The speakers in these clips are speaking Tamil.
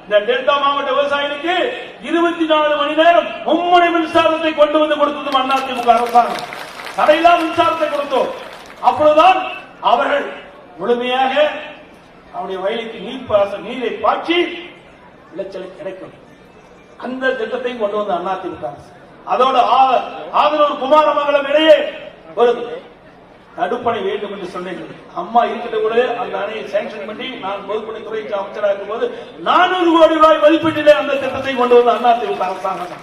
இந்த டெல்டா மாவட்ட விவசாயிகளுக்கு 24 மணி நேரம் மும்முனை மின்சாரத்தை கொண்டு வந்து கொடுத்ததும் அதிமுக அரசாங்கம். தடையில்லா மின்சாரத்தை கொடுத்தோம். அப்பொழுதுதான் அவர்கள் முழுமையாக அவருடைய வயலுக்கு நீரை பாய்ச்சி விளைச்சல் கிடைக்கும். அந்த திட்டத்தை கொண்டு வந்த அதிமுக அரசு. அதோட ஆதரவு குமாரமங்கலம் இடையே ஒரு தடுப்பணை வேண்டும் என்று சொன்னீர்கள். அம்மா இருக்கிட்ட கூட அந்த அணையை சாங்ஷன் பண்ணி நான் பொதுப்பணித்துறை அமைச்சராக இருக்கும் போது 400 கோடி ரூபாய் மதிப்பீட்டிலே அந்த திட்டத்தை கொண்டு வந்த அதிமுக அரசாங்கம்.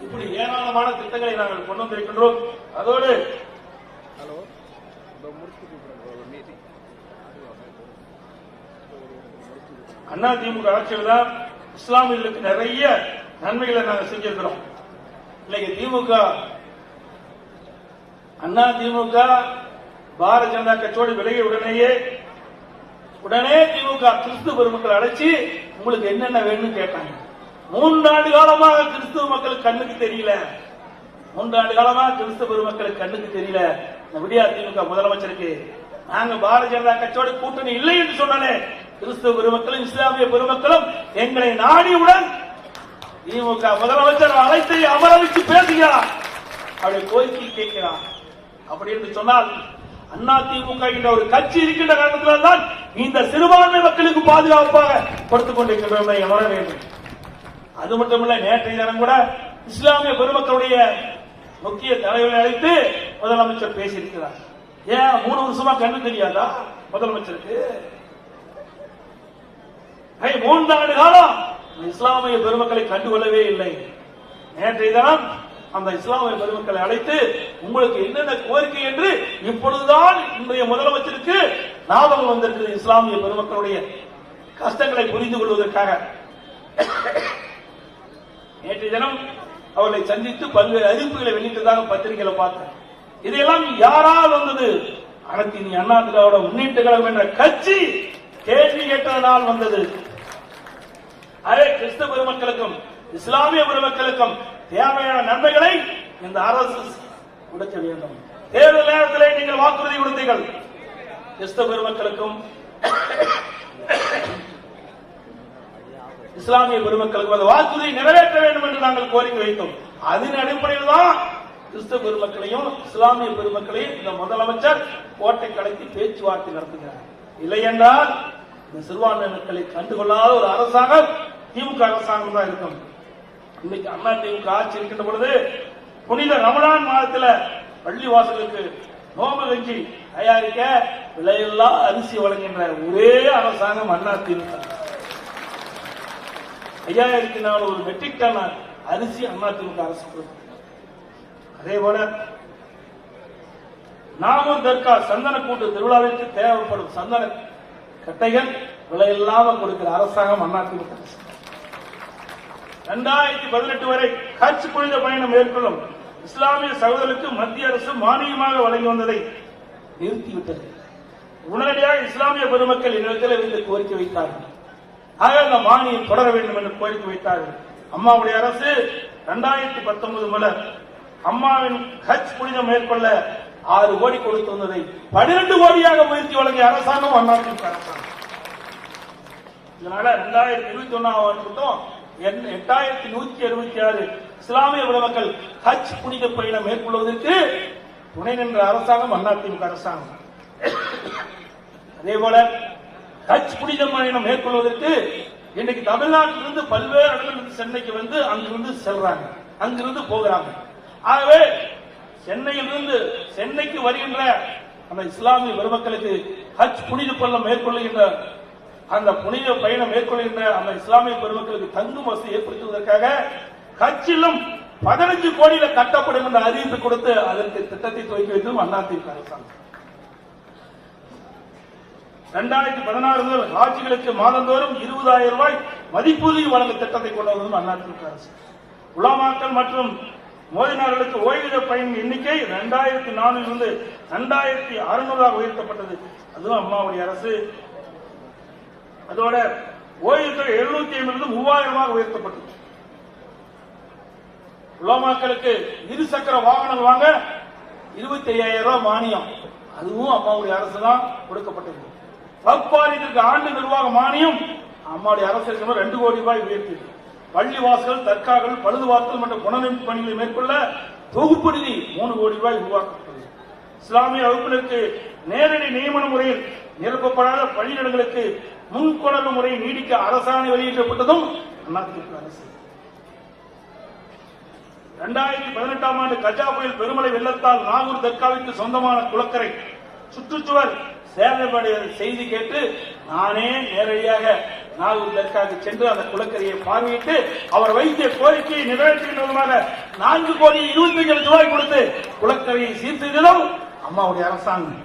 இப்படி ஏராளமான திட்டங்களை நாங்கள் கொண்டு வந்திருக்கின்றோம். அதோடு அதிமுக ஆட்சியில் தான் இஸ்லாமியர்களுக்கு நிறைய நன்மைகளை நாங்கள் செஞ்சிருக்கிறோம். இன்னைக்கு திமுக பாரதிய ஜனதா கட்சியோடு விலகிய உடனே திமுக கிறிஸ்துவ பெருமக்கள் அழைச்சி உங்களுக்கு என்னென்ன வேணும்னு கேட்டாங்க. 3 ஆண்டு காலமாக கிறிஸ்துவ மக்களுக்கு கண்ணுக்கு தெரியல. 3 ஆண்டு காலமாக கிறிஸ்துவ பெருமக்களுக்கு கண்ணுக்கு தெரியல. விடியா திமுக முதலமைச்சருக்கு நாங்க பாரதிய ஜனதா கட்சியோட கூட்டணி இல்லை என்று சொன்னாலே கிறிஸ்துவ பெருமக்களும் இஸ்லாமிய பெருமக்களும் எங்களை நாடியுடன் திமுக முதலமைச்சர் அழைத்து அமர வச்சு பேசுகிறார். அவருடைய கோரிக்கை கேட்கிறார். அப்படி என்று சொன்னால் அதிமுக என்ற ஒரு கட்சி இருக்கின்ற காரணத்தினால் தான் இந்த சிறுபான்மை மக்களுக்கு பாதுகாப்பாக கொடுத்துக் கொண்டிருக்கின்றோம் உணர வேண்டும். அது மட்டுமல்ல, நேற்றைய தினம் கூட இஸ்லாமிய பெருமக்களுடைய முக்கிய தலைவர்களை அழைத்து முதலமைச்சர் பேசியிருக்கிறார். ஏன் 3 வருஷமா கண்ணு தெரியாதா முதலமைச்சருக்கு? 3 ஆண்டு காலம் இஸ்லாமிய பெருமக்களை கண்டுகொள்ளவே இல்லை. நேற்றைய தினம் அந்த இஸ்லாமிய பெருமக்களை அழைத்து உங்களுக்கு என்னென்ன கோரிக்கை என்று இப்பொழுதுதான் இன்றைய முதலமைச்சருக்கு ஞாபகம் வந்திருக்கிறது. இஸ்லாமிய பெருமக்களுடைய கஷ்டங்களை புரிந்து கொள்வதற்காக நேற்றைய தினம் அவர்களை சந்தித்து பல்வேறு அறிவிப்புகளை வெளியிட்டதாக பத்திரிகைகளை பார்த்தேன். இதையெல்லாம் யாரால் வந்தது? அனைத்து இந்திய அண்ணா திராவிட முன்னேற்ற கழகம் என்ற கட்சி கேள்வி கேட்டதனால் வந்தது. அதே கிறிஸ்தவ பெருமக்களுக்கும் இஸ்லாமிய பெருமக்களுக்கும் தேவையான நன்மைகளை இந்த அரசு கொடுக்க வேண்டும். தேர்தல் நேரத்திலே நீங்கள் வாக்குறுதி கொடுத்தீர்கள். கிறிஸ்தவ பெருமக்களுக்கும் இஸ்லாமிய பெருமக்களுக்கும் அந்த வாக்குறுதி நிறைவேற்ற வேண்டும் என்று நாங்கள் கோரிக்கை வைத்தோம். அதன் அடிப்படையில் தான் கிறிஸ்தவ பெருமக்களையும் இஸ்லாமிய பெருமக்களையும் இந்த முதலமைச்சர் கோட்டை கலைத்து பேச்சுவார்த்தை நடத்துகிறார். இல்லை என்றால் இந்த சிறுபான்மை மக்களை கண்டுகொள்ளாத ஒரு அரசாங்கம் திமுக அரசாங்கம் தான் இருக்கும். இன்னைக்கு அதிமுக ஆட்சி இருக்கின்ற பொழுது புனித ரமலான் மாதத்தில் பள்ளி வாசலுக்கு நோம்பு கஞ்சி தயாரிக்க விலையில்லா அரிசி வழங்குகின்ற ஒரே அரசாங்கம் அதிமுக. 5400 மெட்ரிக் டன் அரிசி அதிமுக அரசு கொடுக்கும். அதே போல நாகூர் தர்கா சந்தன கூட்டு திருவிழாவிற்கு தேவைப்படும் சந்தன கட்டைகள் விலையில்லாமல் கொடுக்கிற அரசாங்கம் அதிமுக அரசு. 2018 வரை ஹஜ் புனித பயணம் மேற்கொள்ளும் இஸ்லாமிய சகோதரர்களுக்கு மத்திய அரசு மானியமாக வழங்கி வந்ததை நிறுத்திவிட்டது. உடனடியாக இஸ்லாமிய பெருமக்கள் இடத்தில் இருந்து கோரிக்கை வைத்தார்கள். ஆக அந்த மானியம் தொடர வேண்டும் என்று கோரிக்கை வைத்தார்கள். அம்மாவுடைய அரசு 2019 முதல் அம்மாவின் ஹஜ் புனிதம் மேற்கொள்ள 6 கோடி கொடுத்து வந்ததை 12 கோடியாக உயர்த்தி வழங்கிய அரசாங்கம் அதிமுக அரசாங்கம். இதனால 2021 மட்டும் 8166 இஸ்லாமிய பெருமக்கள் ஹஜ் புனித பயணம் மேற்கொள்வதற்கு துணை நின்ற அரசாங்கம் அதிமுக அரசாங்கம். அதே போல ஹஜ் புனித பயணம் மேற்கொள்வதற்கு இன்னைக்கு தமிழ்நாட்டிலிருந்து பல்வேறு இடங்களிலிருந்து சென்னைக்கு வந்து அங்கிருந்து செல்றாங்க, அங்கிருந்து போகிறாங்க. ஆகவே சென்னைக்கு வருகின்ற அந்த இஸ்லாமிய பெருமக்களுக்கு ஹஜ் புனித பயணம் மேற்கொள்ளுகின்ற அந்த புனித பயணம் மேற்கொள்கின்ற அந்த இஸ்லாமிய பெருமக்களுக்கு தங்கும் வசதி ஏற்படுத்துவதற்காக ஹஜ்ஜிலும் 15 கோடியில கட்டப்படும் என்ற அறிவிப்பு கொடுத்து அதற்கு திட்டத்தை துவக்கி வைத்ததும் அதிமுக அரசாங்கம். 2016 முதல் ஹாஜிகளுக்கு மாதந்தோறும் 20,000 ரூபாய் மதிப்பூதிய வழங்கும் திட்டத்தை கொண்டு வந்ததும் அதிமுக அரசு. உலமாக்கள் மற்றும் மோதினார்களுக்கு ஓய்வூதிய பயன் எண்ணிக்கை 2004 இருந்து 2600 உயர்த்தப்பட்டது. அதுவும் அம்மாவுடைய அரசு. அதோட ஓய்வூதிய 750 3000 உயர்த்தப்பட்டது. உலமாக்களுக்கு 2 சக்கர வாகனங்கள் வாங்க 25,000 ரூபாய் மானியம், அதுவும் அம்மாவுடைய அரசு தான் கொடுக்கப்பட்டது. வக்பாரியத்திற்கு ஆண்டு நிர்வாக மானியம் அம்மாவுடைய அரசு 2 கோடி ரூபாய் உயர்த்தியது. பள்ளி வாசல்கள், தற்காகள், பழுதுபார்த்தல் மற்றும் புனரமைப்பு பணிகளை மேற்கொள்ள தொகுப்பு நிதி 3 கோடி ரூபாய் உருவாக்கப்பட்டது. இஸ்லாமிய வகுப்பினருக்கு நேரடி நியமன முறையில் நிரப்பப்படாத பணியிடங்களுக்கு முன்கொணர்வு முறையை நீடிக்க அரசாணை வெளியிடப்பட்டதும் அதிமுக அரசு. 2018ஆம் ஆண்டு கஜா புயல் பெருமழை வெள்ளத்தால் நாகூர் தர்காவிற்கு சொந்தமான குளக்கரை சுற்றுச்சுவர் சேதமடைய செய்தி கேட்டு நானே நேரடியாக நாகூர் தர்காவுக்கு சென்று அந்த குளக்கரையை பார்வையிட்டு அவர் வைத்திய கோரிக்கையை நிறைவேற்றுகின்ற விதமாக 4 கோடி 25 லட்சம் ரூபாய் கொடுத்து குளக்கரையை சீர் செய்ததும் அம்மாவுடைய அரசாங்கம்.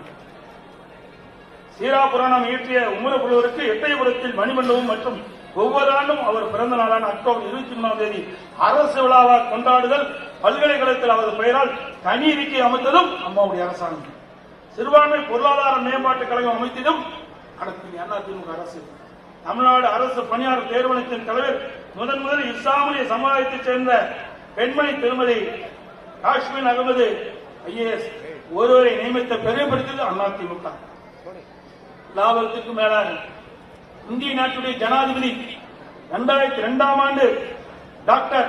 சீரா புராணம் இயற்றிய உமர புலவருக்கு எட்டயபுரத்தில் மணிமண்டபம் மற்றும் ஒவ்வொரு ஆண்டும் அவர் பிறந்த நாளான அக்டோபர் 23ஆம் தேதி அரசு விழாவாக கொண்டாடுதல், பல்கலைக்கழகத்தில் அவரது பெயரால் தனி இருக்கை அமைத்ததும் அம்மாவுடைய அரசாங்கம். சிறுபான்மை பொருளாதார மேம்பாட்டுக் கழகம் அமைத்ததும் அதிமுக அரசு. தமிழ்நாடு அரசு பணியாளர் தேர்வாணையத்தின் தலைவர் முதல் இஸ்லாமிய சமுதாயத்தைச் சேர்ந்த பெண்மணி திருமதி காஷ்மீர் அகமது IAS ஒருவரை நியமித்த பெருமைப்படுத்தியது அதிமுக. லாபத்துக்கு மேலாக இந்திய நாட்டுடைய ஜனாதிபதி 2002ஆம் ஆண்டு டாக்டர்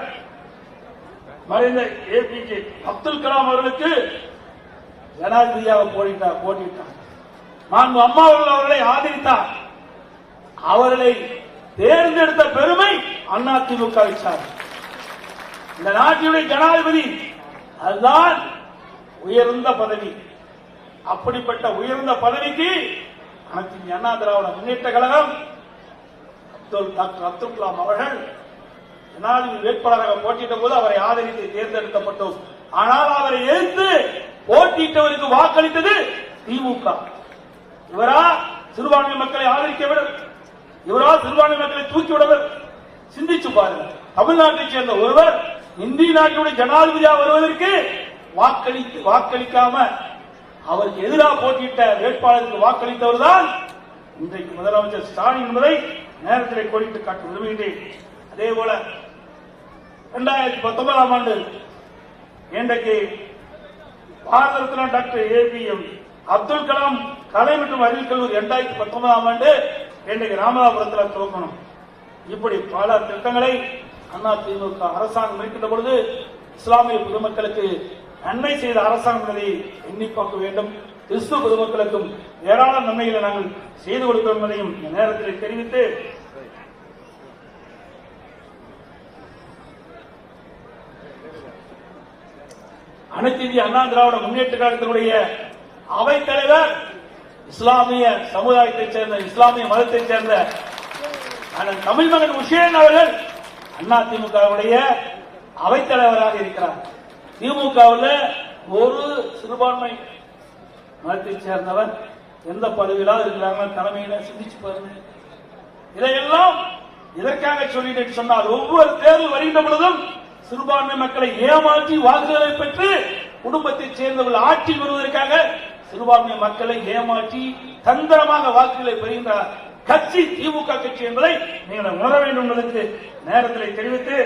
மறைந்த APJ அப்துல் கலாம் அவர்களுக்கு ஜனாதிபதியாக போட்டியிட்டார். மாண்பு அம்மா அவர்களை ஆதரித்தார். அவர்களை தேர்ந்தெடுத்த பெருமை அதிமுகவை சார்ந்தது. இந்த நாட்டினுடைய ஜனாதிபதி அதுதான் உயர்ந்த பதவி. அப்படிப்பட்ட உயர்ந்த பதவிக்கு அனைத்து அண்ணா திராவிட முன்னேற்ற கழகம் டாக்டர் அப்துல் கலாம் அவர்கள் ஜனாதிபதி வேட்பாளராக போட்டியிட்ட போது அவரை ஆதரித்து தேர்ந்தெடுக்கப்பட்டோம். ஆனால் அவரை எதிர்த்து போட்டியிட்டவருக்கு வாக்களித்தது திமுக. இவரா சிறுபான்மை மக்களை ஆதரிக்கவில்லை, இவரா சிறுபான்மை மக்களை தூக்கிவிடவர். சிந்திச்சு பாருங்க, தமிழ்நாட்டைச் சேர்ந்த ஒருவர் இந்திய நாட்டுடைய ஜனாதிபதியாக வருவதற்கு வாக்களிக்காம அவருக்கு எதிராக போட்டியிட்ட வேட்பாளருக்கு வாக்களித்தவர் தான் இன்றைக்கு முதலமைச்சர் ஸ்டாலின் என்பதை நேரத்தில் கோடிட்டு காட்ட விரும்புகின்றேன். அதே போல 2019ஆம் ஆண்டு இன்றைக்கு பாரத ரத்னா டாக்டர் APM அப்துல் கலாம் கலை மற்றும் அறிவியல் கல்லூரி 2019ஆம் ஆண்டு இன்றைக்கு ராமநாதபுரத்தில் துவக்கணும். இப்படி பல திட்டங்களை அதிமுக அரசாங்கம் இருக்கின்ற பொழுது இஸ்லாமிய பொதுமக்களுக்கு நன்மை செய்த அரசாங்கம் என்பதை எண்ணி பார்க்க வேண்டும். கிறிஸ்துவ பொதுமக்களுக்கும் ஏராளமான நன்மைகளை நாங்கள் செய்து கொடுக்கிறோம் என்பதையும் இந்த நேரத்தில் தெரிவித்து அனைத்து இந்திய அண்ணா திராவிட முன்னேற்ற கழகத்தினுடைய அவைத்தலைவர் இஸ்லாமிய சமுதாயத்தைச் சேர்ந்த இஸ்லாமிய மதத்தைச் சேர்ந்த தமிழ் மகன் உஷேன் அவர்கள் அதிமுகவுடைய அவைத்தலைவராக இருக்கிறார். திமுகவில் ஒரு சிறுபான்மை மதத்தைச் சேர்ந்தவர் எந்த பதவியிலாவது இருக்கிறாங்க தலைமையில சிந்திச்சு பாருங்க. இதையெல்லாம் இதற்காக சொல்லிட்டு சொன்னால் ஒவ்வொரு தேர்தல் வருகின்ற பொழுதும் சிறுபான்மை மக்களை ஏமாற்றி வாக்குகளை பெற்று குடும்பத்தைச் சேர்ந்தவர்கள் ஆட்சியில் வருவதற்காக சிறுபான்மை மக்களை ஏமாற்றி தந்திரமாக வாக்குகளை பெறுகின்ற கட்சி திமுக கட்சி என்பதை நீங்கள் உணர வேண்டும் என்பதற்கு நேரத்தில் தெரிவித்து